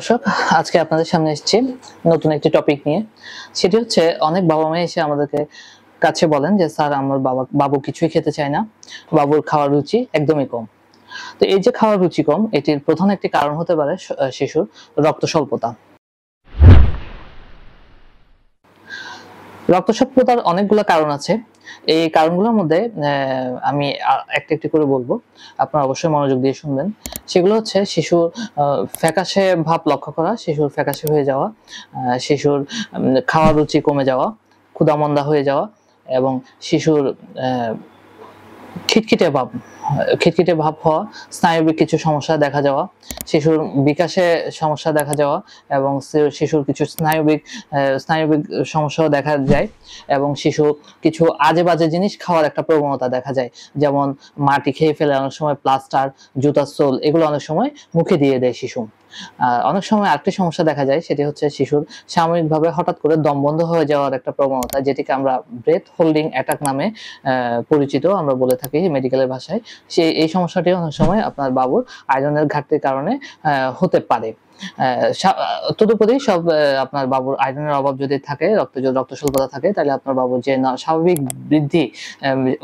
দর্শক, আজকে আপনাদের সামনে এসেছি নতুন একটি টপিক নিয়ে। সেটি হচ্ছে, অনেক বাবা মা এসে আমাদেরকে কাছে বলেন যে স্যার, আমার বাবু কিছুই খেতে চায় না, বাবুর খাওয়ার রুচি একদমই কম। তো এই যে খাওয়ার রুচি কম, এটির প্রধান একটি কারণ হতে পারে শিশুর রক্ত স্বল্পতা। রক্ত স্বল্পতার অনেকগুলো কারণ আছে। এই কারণগুলোর মধ্যে আমি একটা একটি করে বলবো, আপনারা অবশ্যই মনোযোগ দিয়ে শুনবেন। সেগুলো হচ্ছে শিশুর ফ্যাকাশে ভাব লক্ষ্য করা, শিশুর ফ্যাকাশে হয়ে যাওয়া, শিশুর খাওয়ার রুচি কমে যাওয়া, ক্ষুধামন্দা হয়ে যাওয়া, এবং শিশুর খিটখিটে ভাব হওয়া, স্নায়বিক কিছু সমস্যা দেখা যাওয়া, শিশুর বিকাশে সমস্যা দেখা যাওয়া, এবং শিশুর কিছু স্নায়বিক সমস্যাও দেখা যায়, এবং শিশু কিছু আজে বাজে জিনিস খাওয়ার একটা প্রবণতা দেখা যায়। যেমন মাটি খেয়ে ফেলে, অনেক সময় প্লাস্টার, জুতার সোল, এগুলো অনেক সময় মুখে দিয়ে দেয় শিশু। অনেক সময় আরেকটি সমস্যা দেখা যায়, সেটি হচ্ছে শিশুর সাময়িকভাবে হঠাৎ করে দম বন্ধ হয়ে যাওয়ার একটা প্রবণতা, যেটিকে আমরা ব্রেথ হোল্ডিং অ্যাটাক নামে পরিচিত, আমরা বলে থাকি মেডিকেলের ভাষায়। এই সমস্যাটি অনেক সময় আপনার বাবুর আয়রনের ঘাটতির কারণে হতে পারে। তদুপরি আপনার বাবুর আয়রনের অভাব যদি থাকে, রক্ত স্বল্পতা থাকে, তাহলে আপনার বাবুর যে স্বাভাবিক বৃদ্ধি,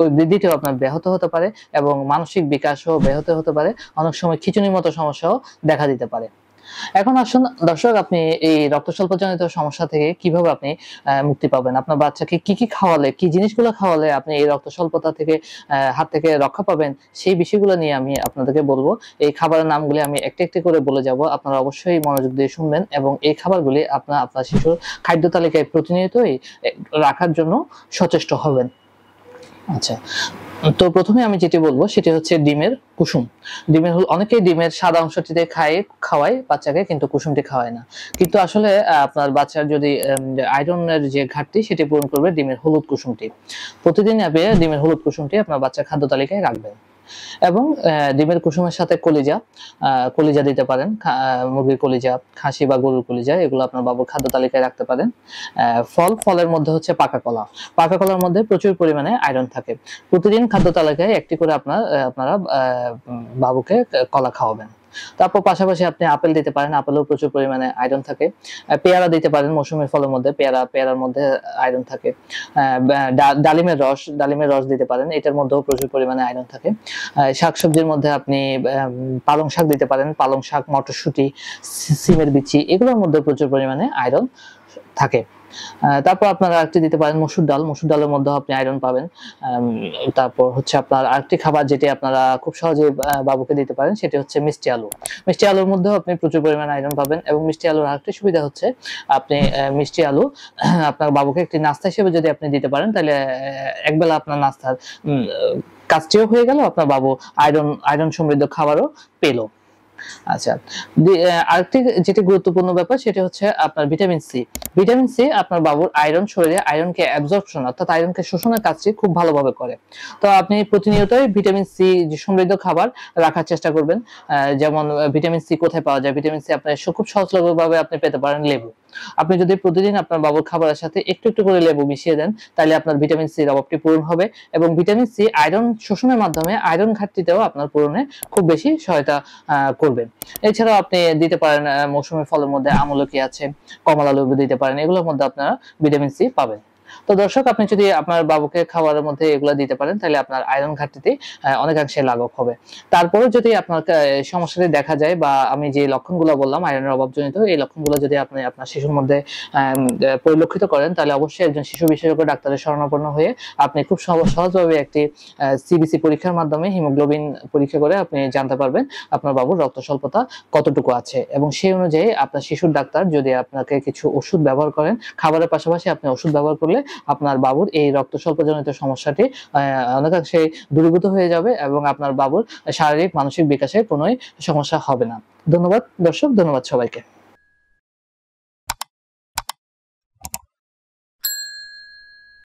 ওই বৃদ্ধিটিও আপনার ব্যাহত হতে পারে, এবং মানসিক বিকাশও ব্যাহত হতে পারে। অনেক সময় খিঁচুনির মতো সমস্যাও দেখা দিতে পারে। এখন আসুন দর্শক, আপনি এই রক্ত স্বল্পজনিত সমস্যা থেকে কিভাবে আপনি মুক্তি পাবেন, আপনার বাচ্চাকে কি কি খাওয়ালে, কি জিনিসগুলো খাওয়ালে আপনি এই রক্ত স্বল্পতা থেকে হাত থেকে রক্ষা পাবেন, সেই বিষয়গুলো নিয়ে আমি আপনাদেরকে বলবো। এই খাবারের নামগুলি আমি একটি একটি করে বলে যাব, আপনারা অবশ্যই মনোযোগ দিয়ে শুনবেন, এবং এই খাবারগুলি আপনার শিশুর খাদ্য তালিকায় প্রতিনিয়তই রাখার জন্য সচেষ্ট হবেন। আচ্ছা, তো প্রথমে আমি যেটি বলবো সেটি হচ্ছে ডিমের কুসুম। অনেকেই ডিমের সাদা অংশটিতে খাওয়ায় বাচ্চাকে, কিন্তু কুসুমটি খাওয়ায় না। কিন্তু আসলে আপনার বাচ্চার যদি আয়রনের যে ঘাটতি, সেটি পূরণ করবে ডিমের হলুদ কুসুমটি। প্রতিদিন আপনি ডিমের হলুদ কুসুমটি আপনার বাচ্চার খাদ্য তালিকায় রাখবেন। এবং ডিমের কুসুমের সাথে কলিজা দিতে পারেন, মুরগির কলিজা, খাসি বা গরুর কলিজা, এগুলো আপনার বাবুর খাদ্য তালিকায় রাখতে পারেন। ফলের মধ্যে হচ্ছে পাকা কলার মধ্যে প্রচুর পরিমাণে আয়রন থাকে। প্রতিদিন খাদ্য তালিকায় একটি করে আপনারা বাবুকে কলা খাওয়াবেন। তারপর পাশাপাশি আপনি আপেল দিতে পারেন, আপেলেও প্রচুর পরিমাণে আয়রন থাকে। পেয়ারা দিতে পারেন, মৌসুমী ফলের মধ্যে পেয়ারার মধ্যে আয়রন থাকে। ডালিমের রস দিতে পারেন, এটার মধ্যেও প্রচুর পরিমাণে আয়রন থাকে। শাকসবজির মধ্যে আপনি পালং শাক দিতে পারেন, পালং শাক, মটরশুঁটি, সিমের বিচি, এগুলোর মধ্যে প্রচুর পরিমাণে আয়রন থাকে। তারপর আপনারা আরেকটি দিতে পারেন মসুর ডালের মধ্যে আপনি আয়রন পাবেন। তারপর হচ্ছে আপনার আরেকটি খাবার যেটি আপনারা খুব সহজে বাবুকে দিতে পারেন, সেটি হচ্ছে মিষ্টি আলুর মধ্যেও আপনি প্রচুর পরিমাণে আয়রন পাবেন। এবং মিষ্টি আলুর আরেকটি সুবিধা হচ্ছে, আপনি মিষ্টি আলু আপনার বাবুকে একটি নাস্তা হিসেবে যদি আপনি দিতে পারেন, তাহলে একবেলা আপনার নাস্তার কাজটিও হয়ে গেল, আপনার বাবু আয়রন সমৃদ্ধ খাবারও পেল। আচ্ছা, আরেকটি যেটি গুরুত্বপূর্ণ ব্যাপার, সেটি হচ্ছে আপনার ভিটামিন সি আপনার বাবুর শরীরে আয়রনকে অ্যাবজর্পশন, অর্থাৎ আয়রনকে শোষণের কাজটি খুব ভালোভাবে করে। তো আপনি প্রতিনিয়তই ভিটামিন সি সমৃদ্ধ খাবার রাখার চেষ্টা করবেন। যেমন ভিটামিন সি কোথায় পাওয়া যায়? ভিটামিন সি আপনি খুব সহজলভ্যভাবে আপনি পেতে পারেন লেবু। আপনি যদি প্রতিদিন আপনার বাবুর খাবারের সাথে একটু একটু করে লেবু মিশিয়ে দেন, তাহলে আপনার ভিটামিন সির অভাবটি পূরণ হবে, এবং ভিটামিন সি আয়রন শোষণের মাধ্যমে আয়রন ঘাটতিতেও আপনার পূরণে খুব বেশি সহায়তা করবে। এছাড়াও আপনি দিতে পারেন মৌসুমী ফলের মধ্যে আমলকি আছে, কমলা লেবু দিতে পারেন, এগুলোর মধ্যে আপনারা ভিটামিন সি পাবেন। তো দর্শক, আপনি যদি আপনার বাবুকে খাবারের মধ্যে এগুলো দিতে পারেন, তাহলে আপনার আয়রন ঘাটতিতে অনেকাংশে লাঘব হবে। তারপরে যদি আপনার সমস্যাটি দেখা যায়, বা আমি যে লক্ষণগুলো বললাম আয়রনের অভাবজনিত, এই লক্ষণগুলো যদি আপনি আপনার শিশুর মধ্যে পরিলক্ষিত করেন, তাহলে অবশ্যই একজন শিশু বিশেষজ্ঞ ডাক্তারের শরণাপন্ন হয়ে আপনি খুব সহজভাবে একটি সিবিসি পরীক্ষার মাধ্যমে হিমোগ্লোবিন পরীক্ষা করে আপনি জানতে পারবেন আপনার বাবুর রক্ত স্বল্পতা কতটুকু আছে। এবং সেই অনুযায়ী আপনার শিশুর ডাক্তার যদি আপনাকে কিছু ওষুধ ব্যবহার করেন, খাবারের পাশাপাশি আপনি ওষুধ ব্যবহার করলে আপনার বাবুর এই রক্ত স্বল্পজনিত সমস্যাটি অনেকাংশে দূরীভূত হয়ে যাবে, এবং আপনার বাবুর শারীরিক মানসিক বিকাশে কোনো সমস্যা হবে না। ধন্যবাদ দর্শক, ধন্যবাদ সবাইকে।